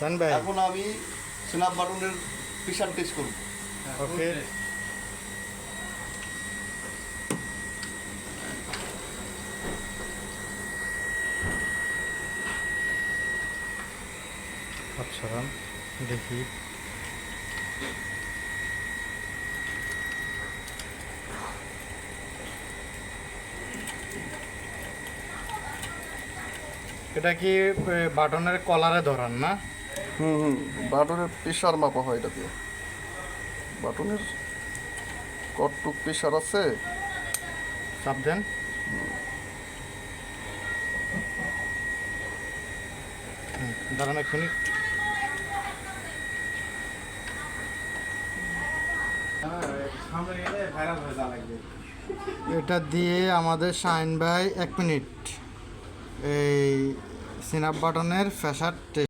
এখন আমি স্ন্যাপ বাটনের প্রেশার টেস্ট করব। ওকে, আচ্ছা দেখি। এটা কি বাটনের কলারে ধরান না? বাটনের প্রেশার মাপা হয় এটা দিয়ে। বাটনের কতটুক প্রেশার আছে চাপ দেন। দাঁড়ান এক মিনিট। এটা দিয়ে আমাদের শাইন ভাই 1 মিনিট এই সিনাপ বাটনের প্রেসার টেস্ট